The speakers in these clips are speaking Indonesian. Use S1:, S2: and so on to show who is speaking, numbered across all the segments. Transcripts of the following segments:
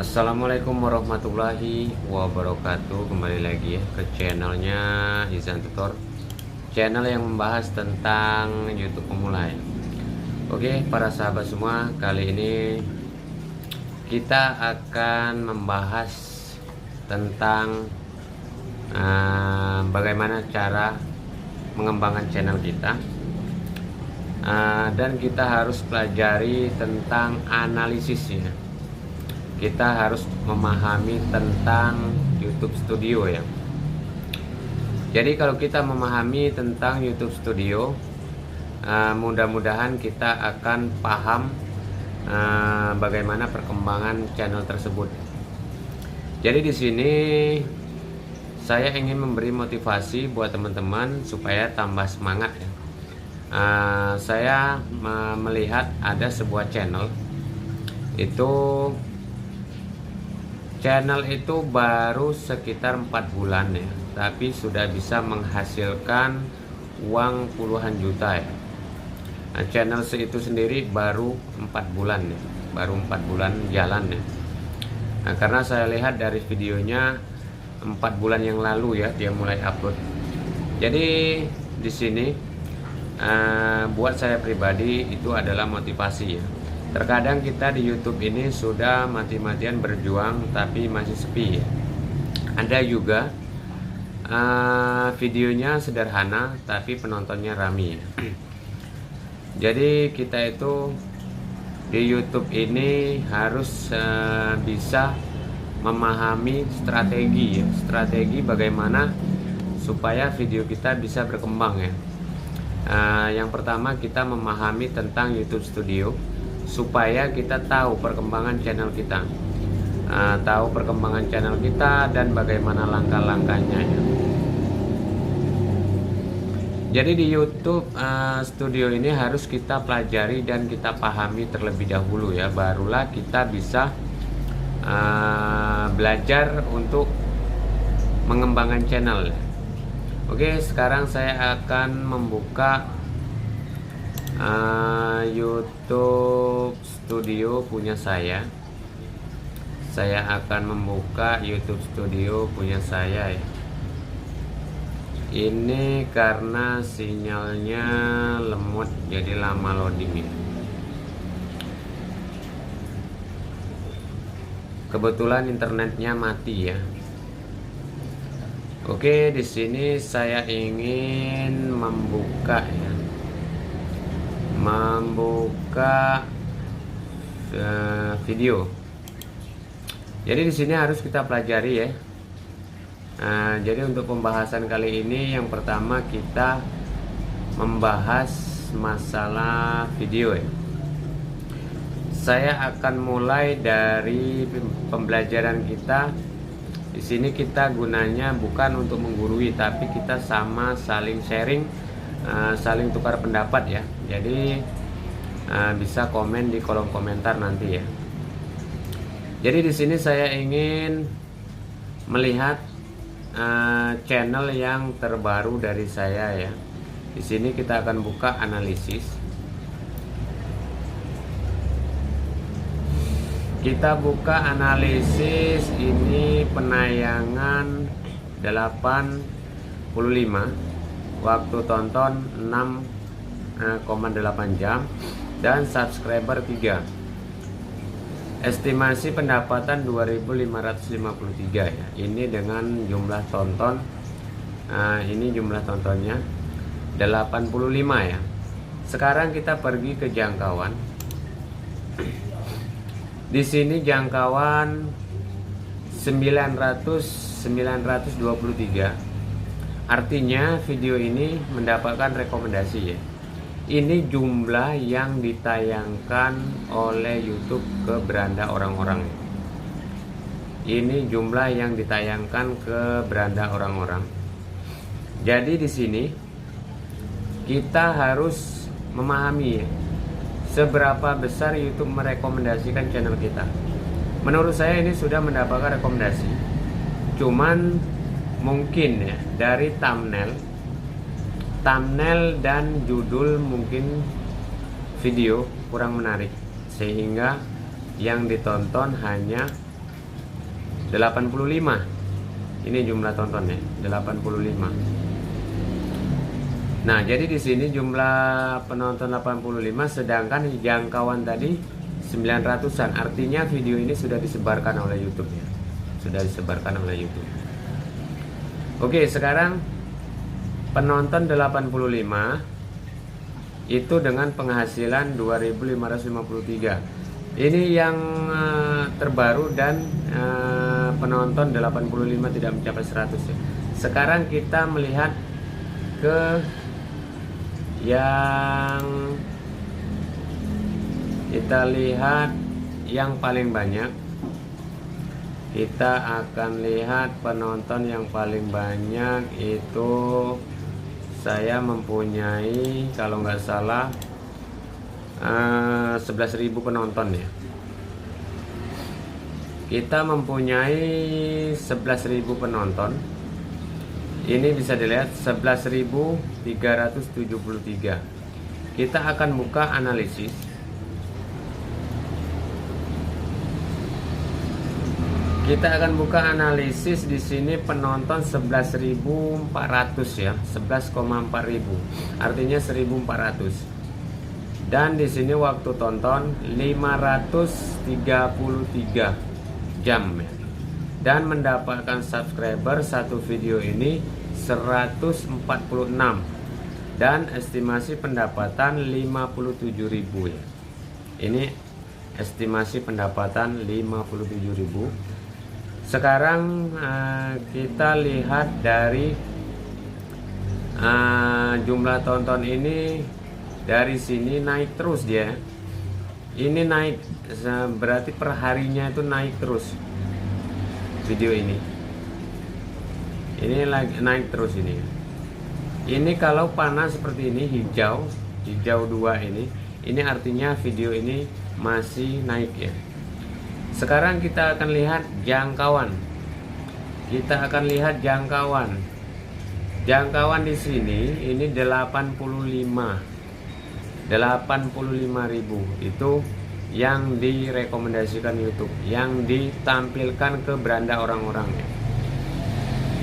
S1: Assalamualaikum warahmatullahi wabarakatuh. Kembali lagi ya ke channelnya Izan Tutor, channel yang membahas tentang YouTube pemula ya. Oke para sahabat semua, kali ini kita akan membahas tentang bagaimana cara mengembangkan channel kita, dan kita harus pelajari tentang analisisnya. Kita harus memahami tentang YouTube Studio ya. Jadi kalau kita memahami tentang YouTube Studio, mudah-mudahan kita akan paham bagaimana perkembangan channel tersebut. Jadi di sini saya ingin memberi motivasi buat teman-teman supaya tambah semangat ya. Saya melihat ada sebuah channel itu baru sekitar 4 bulan ya, tapi sudah bisa menghasilkan uang puluhan juta ya. Channel itu sendiri baru 4 bulan ya, baru 4 bulan jalan ya. Karena saya lihat dari videonya 4 bulan yang lalu ya dia mulai upload. Jadi di sini buat saya pribadi itu adalah motivasi ya. Terkadang kita di YouTube ini sudah mati-matian berjuang tapi masih sepi ya. Ada juga videonya sederhana tapi penontonnya ramai ya. Jadi kita itu di YouTube ini harus bisa memahami strategi ya. Strategi bagaimana supaya video kita bisa berkembang ya. Yang pertama kita memahami tentang YouTube Studio supaya kita tahu perkembangan channel kita, dan bagaimana langkah-langkahnya ya. Jadi di YouTube Studio ini harus kita pelajari dan kita pahami terlebih dahulu ya, barulah kita bisa belajar untuk mengembangkan channel. Oke, sekarang saya akan membuka YouTube Studio punya saya. Saya akan membuka YouTube Studio punya saya ya. Ini karena sinyalnya lemot jadi lama loading ya. Kebetulan internetnya mati ya. Oke, di sini saya ingin membuka video. Jadi di sini harus kita pelajari ya. Jadi untuk pembahasan kali ini yang pertama kita membahas masalah video ya. Saya akan mulai dari pembelajaran kita. Di sini kita gunanya bukan untuk menggurui, tapi kita sama saling sharing, saling tukar pendapat ya. Jadi bisa komen di kolom komentar nanti ya. Jadi di sini saya ingin melihat channel yang terbaru dari saya ya. Di sini kita akan buka analisis. Kita buka analisis, ini penayangan 85, waktu tonton 6,8 jam, dan subscriber 3. Estimasi pendapatan 2.553 ya. Ini dengan jumlah tonton, ini jumlah tontonnya 85 ya. Sekarang kita pergi ke jangkauan. Di sini jangkauan 923. Artinya video ini mendapatkan rekomendasi ya. Ini jumlah yang ditayangkan oleh YouTube ke beranda orang-orang. Ini jumlah yang ditayangkan ke beranda orang-orang. Jadi di sini kita harus memahami ya, seberapa besar YouTube merekomendasikan channel kita. Menurut saya ini sudah mendapatkan rekomendasi. Cuman mungkin ya dari thumbnail dan judul mungkin video kurang menarik, sehingga yang ditonton hanya 85. Ini jumlah tontonnya 85. Nah, jadi di sini jumlah penonton 85, sedangkan jangkauan tadi 900-an. Artinya video ini sudah disebarkan oleh YouTube ya. Sudah disebarkan oleh YouTube. Oke, sekarang penonton 85 itu dengan penghasilan 2.553. Ini yang terbaru dan penonton 85 tidak mencapai 100 ya. Sekarang kita melihat ke yang kita lihat yang paling banyak. Kita akan lihat penonton yang paling banyak itu saya mempunyai kalau nggak salah 11.000 penonton ya. Kita mempunyai 11.000 penonton. Ini bisa dilihat 11.373. Kita akan buka analisis. Kita akan buka analisis di sini penonton 11.400 ya, 11,4 artinya 1.400. Dan di sini waktu tonton 533 jam ya. Dan mendapatkan subscriber satu video ini 146 dan estimasi pendapatan 57.000 ya. Ini estimasi pendapatan 57.000. Sekarang kita lihat dari jumlah tonton ini, dari sini naik terus dia. Ini naik, berarti perharinya itu naik terus video ini. Ini lagi naik terus ini. Ini kalau panah seperti ini hijau 2 ini artinya video ini masih naik ya. Sekarang kita akan lihat jangkauan. Kita akan lihat jangkauan. Jangkauan di sini ini 85.000 itu yang direkomendasikan YouTube, yang ditampilkan ke beranda orang-orang ya.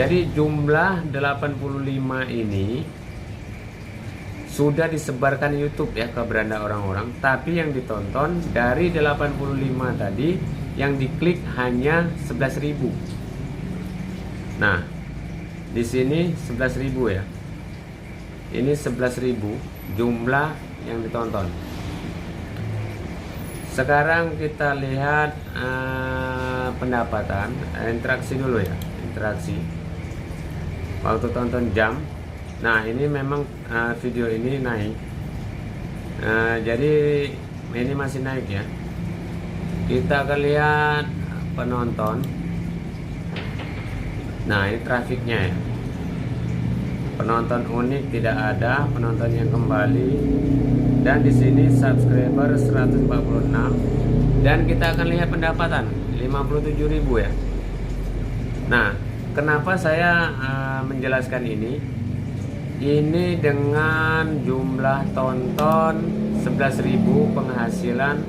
S1: Jadi jumlah 85 ini sudah disebarkan YouTube ya ke beranda orang-orang, tapi yang ditonton dari 85 tadi yang diklik hanya 11.000. Nah, di sini 11.000 ya. Ini 11.000 jumlah yang ditonton. Sekarang kita lihat pendapatan, interaksi dulu ya, interaksi. Waktu tonton jam. Nah, ini memang video ini naik. Jadi ini masih naik ya. Kita akan lihat penonton. Nah, ini trafiknya ya. Penonton unik tidak ada, penonton yang kembali. Dan di sini subscriber 146. Dan kita akan lihat pendapatan 57.000 ya. Nah, kenapa saya menjelaskan ini? Ini dengan jumlah tonton 11.000, penghasilan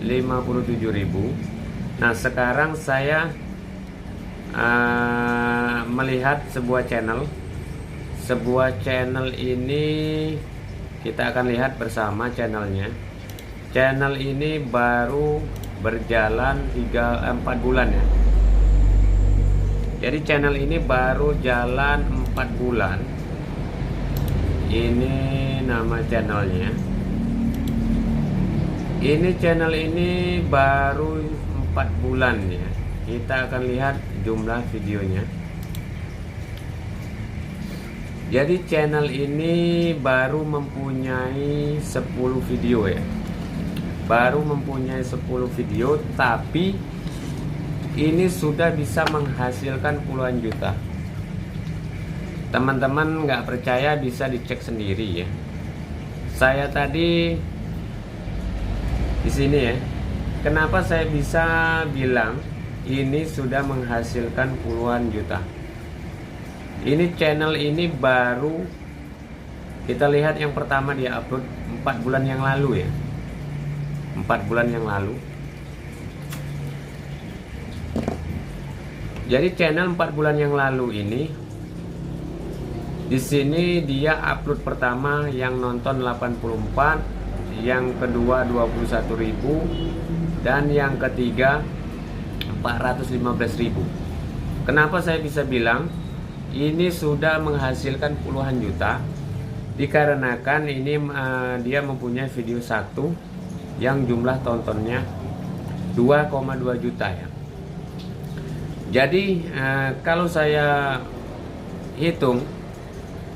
S1: 57.000. Nah, sekarang saya melihat sebuah channel. Sebuah channel ini kita akan lihat bersama channelnya. Channel ini baru berjalan 4 bulan ya. Jadi channel ini baru jalan 4 bulan. Ini nama channelnya. Ini channel ini baru 4 bulan ya. Kita akan lihat jumlah videonya. Jadi channel ini baru mempunyai 10 video ya. Baru mempunyai 10 video, tapi ini sudah bisa menghasilkan puluhan juta. Teman-teman nggak percaya bisa dicek sendiri ya. Saya tadi di sini ya. Kenapa saya bisa bilang ini sudah menghasilkan puluhan juta? Ini channel ini baru kita lihat yang pertama dia upload 4 bulan yang lalu ya. 4 bulan yang lalu. Jadi channel 4 bulan yang lalu ini, di sini dia upload pertama yang nonton 84, yang kedua 21.000, dan yang ketiga 415.000. Kenapa saya bisa bilang ini sudah menghasilkan puluhan juta? Dikarenakan ini dia mempunyai video satu yang jumlah tontonnya 2,2 juta ya. Jadi kalau saya hitung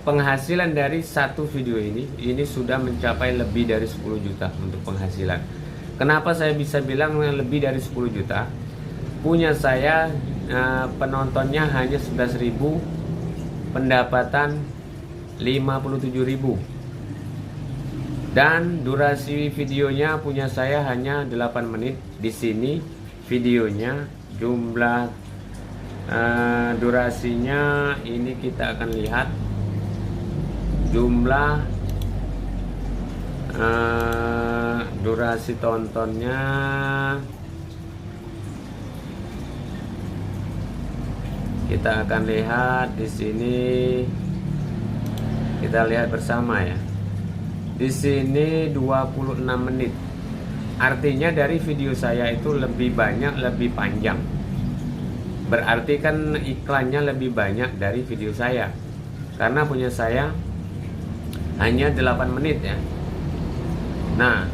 S1: penghasilan dari satu video ini sudah mencapai lebih dari 10 juta untuk penghasilan. Kenapa saya bisa bilang lebih dari 10 juta? Punya saya penontonnya hanya 11.000, pendapatan 57.000. Dan durasi videonya punya saya hanya 8 menit. Di sini videonya jumlah durasinya ini kita akan lihat jumlah durasi tontonnya. Kita akan lihat di sini. Kita lihat bersama ya. Di sini 26 menit. Artinya dari video saya itu lebih banyak, lebih panjang. Berarti kan iklannya lebih banyak dari video saya. Karena punya saya hanya 8 menit ya. Nah,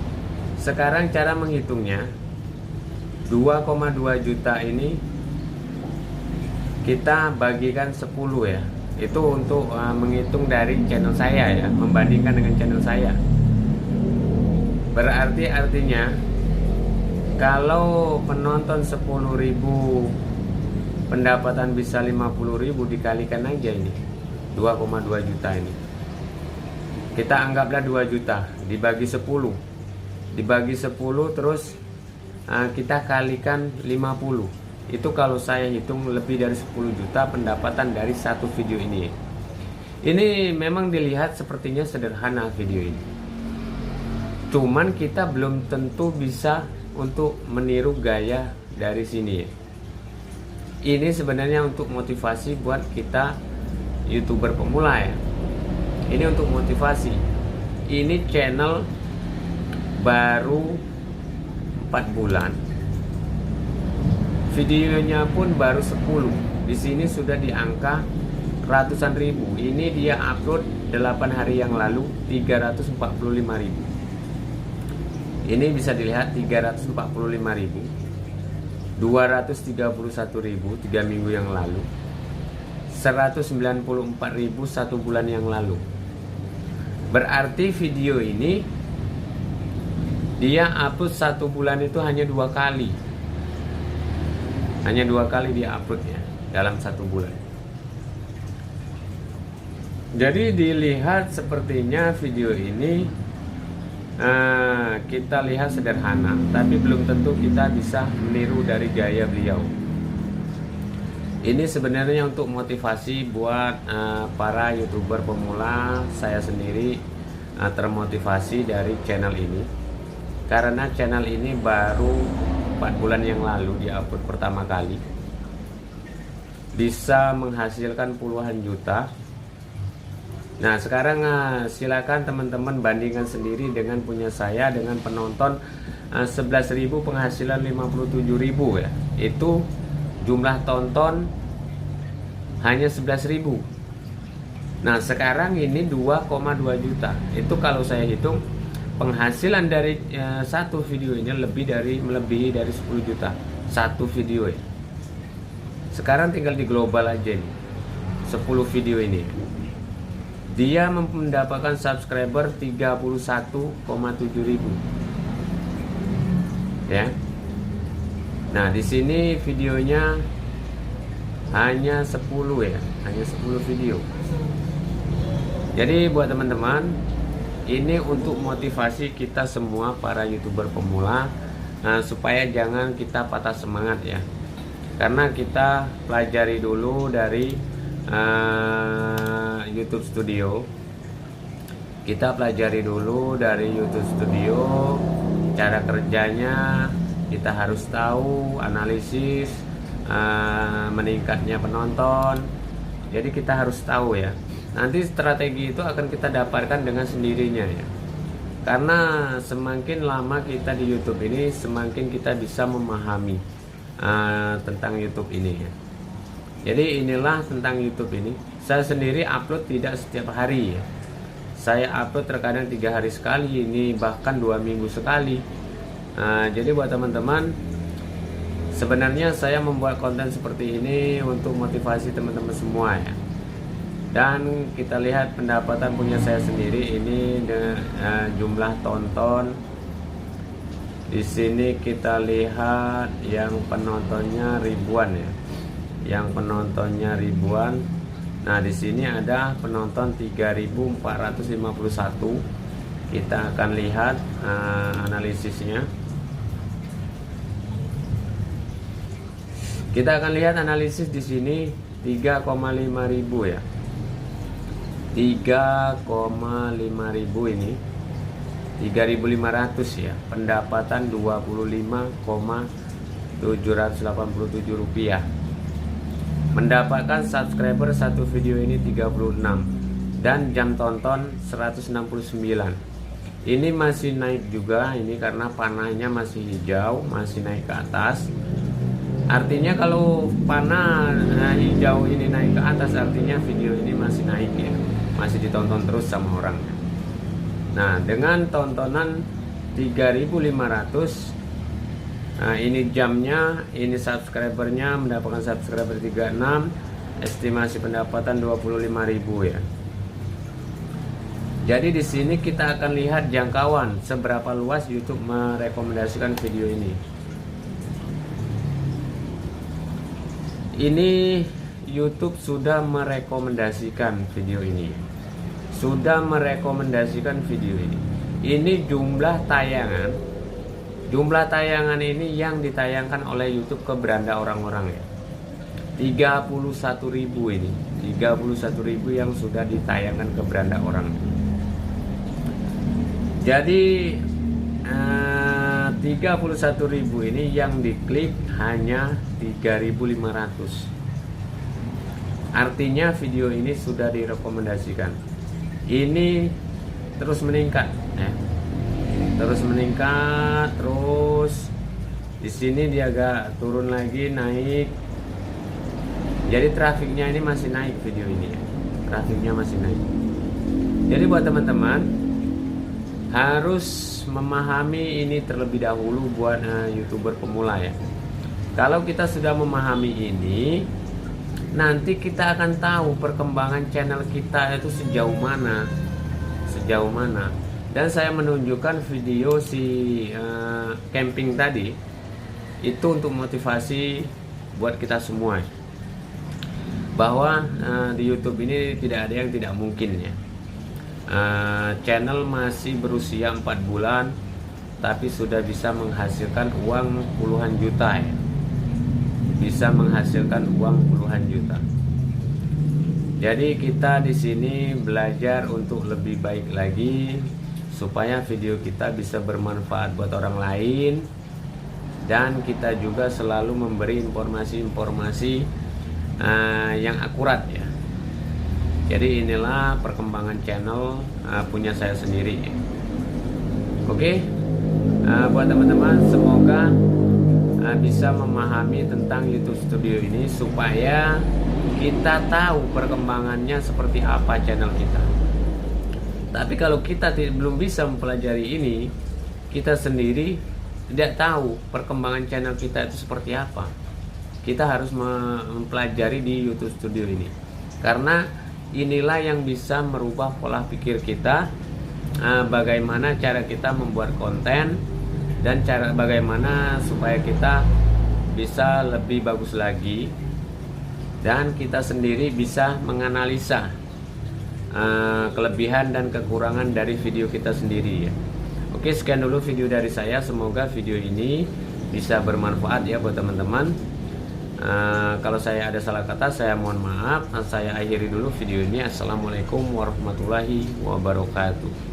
S1: sekarang cara menghitungnya 2,2 juta ini kita bagikan 10 ya. Itu untuk menghitung dari channel saya ya, membandingkan dengan channel saya. Berarti artinya kalau penonton 10.000, pendapatan bisa 50.000, dikalikan aja ini 2,2 juta ini. Kita anggaplah 2 juta dibagi 10. Dibagi 10 terus kita kalikan 50. Itu kalau saya hitung lebih dari 10 juta pendapatan dari satu video ini. Ini memang dilihat sepertinya sederhana video ini. Cuman kita belum tentu bisa untuk meniru gaya dari sini ya. Ini sebenarnya untuk motivasi buat kita YouTuber pemula ya. Ini untuk motivasi. Ini channel baru 4 bulan. Videonya pun baru 10. Di sini sudah di angka ratusan ribu. Ini dia upload 8 hari yang lalu 345.000. Ini bisa dilihat 345.000. 231.000 3 minggu yang lalu. 194.000 1 bulan yang lalu. Berarti video ini dia upload 1 bulan itu hanya 2 kali. Hanya 2 kali dia uploadnya dalam 1 bulan. Jadi dilihat sepertinya video ini kita lihat sederhana, tapi belum tentu kita bisa meniru dari gaya beliau. Ini sebenarnya untuk motivasi buat para YouTuber pemula. Saya sendiri termotivasi dari channel ini karena channel ini baru 4 bulan yang lalu di-upload pertama kali, bisa menghasilkan puluhan juta. Nah sekarang silakan teman-teman bandingkan sendiri dengan punya saya dengan penonton 11.000, penghasilan 57.000 ya. Itu jumlah tonton hanya 11.000. Nah sekarang ini 2,2 juta. Itu kalau saya hitung penghasilan dari satu video ini melebihi dari 10 juta satu video ya. Sekarang tinggal di global aja nih, 10 video ini dia mendapatkan subscriber 31,7 ribu ya. Nah di sini videonya hanya 10 ya, hanya 10 video. Jadi buat teman-teman, ini untuk motivasi kita semua para YouTuber pemula, supaya jangan kita patah semangat ya. Karena kita pelajari dulu dari YouTube Studio. Kita pelajari dulu dari YouTube Studio cara kerjanya. Kita harus tahu, analisis, meningkatnya penonton. Jadi kita harus tahu ya. Nanti strategi itu akan kita dapatkan dengan sendirinya ya. Karena semakin lama kita di YouTube ini, semakin kita bisa memahami tentang YouTube ini ya. Jadi inilah tentang YouTube ini. Saya sendiri upload tidak setiap hari ya. Saya upload terkadang 3 hari sekali, ini bahkan 2 minggu sekali. Jadi buat teman-teman, sebenarnya saya membuat konten seperti ini untuk motivasi teman-teman semua ya. Dan kita lihat pendapatan punya saya sendiri ini jumlah tonton. Di sini kita lihat yang penontonnya ribuan ya. Yang penontonnya ribuan. Nah, di sini ada penonton 3.451. Kita akan lihat analisisnya. Kita akan lihat analisis di sini 3,5 ribu ya. 3,5 ribu ini 3.500 ya. Pendapatan 25,787 rupiah. Mendapatkan subscriber satu video ini 36 dan jam tonton 169. Ini masih naik juga ini karena panahnya masih hijau, masih naik ke atas. Artinya kalau panah hijau ini naik ke atas, artinya video ini masih naik ya, masih ditonton terus sama orang. Nah, dengan tontonan 3.500, nah ini jamnya, ini subscribernya, mendapatkan subscriber 36, estimasi pendapatan 25.000 ya. Jadi di sini kita akan lihat jangkauan seberapa luas YouTube merekomendasikan video ini. Ini YouTube sudah merekomendasikan video ini. Sudah merekomendasikan video ini. Ini jumlah tayangan. Jumlah tayangan ini yang ditayangkan oleh YouTube ke beranda orang-orang ya. 31.000 ini. 31.000 yang sudah ditayangkan ke beranda orang. Jadi 31.000 ini yang diklik hanya 3.500. Artinya video ini sudah direkomendasikan. Ini terus meningkat ya. Terus meningkat, terus di sini dia agak turun lagi, naik. Jadi trafiknya ini masih naik video ini ya. Trafiknya masih naik. Jadi buat teman-teman harus memahami ini terlebih dahulu buat YouTuber pemula ya. Kalau kita sudah memahami ini, nanti kita akan tahu perkembangan channel kita itu sejauh mana. Sejauh mana. Dan saya menunjukkan video si camping tadi itu untuk motivasi buat kita semua bahwa di YouTube ini tidak ada yang tidak mungkin ya. Channel masih berusia 4 bulan tapi sudah bisa menghasilkan uang puluhan juta ya. Bisa menghasilkan uang puluhan juta. Jadi kita di sini belajar untuk lebih baik lagi supaya video kita bisa bermanfaat buat orang lain, dan kita juga selalu memberi informasi-informasi yang akurat ya. Jadi inilah perkembangan channel punya saya sendiri. Oke, buat teman-teman semoga bisa memahami tentang YouTube Studio ini supaya kita tahu perkembangannya seperti apa channel kita. Tapi kalau kita belum bisa mempelajari ini, kita sendiri tidak tahu perkembangan channel kita itu seperti apa. Kita harus mempelajari di YouTube Studio ini. Karena inilah yang bisa merubah pola pikir kita, bagaimana cara kita membuat konten, dan cara bagaimana supaya kita bisa lebih bagus lagi, dan kita sendiri bisa menganalisa kelebihan dan kekurangan dari video kita sendiri ya. Oke, sekian dulu video dari saya. Semoga video ini bisa bermanfaat ya buat teman-teman. Kalau saya ada salah kata, saya mohon maaf. Saya akhiri dulu video ini. Assalamualaikum warahmatullahi wabarakatuh.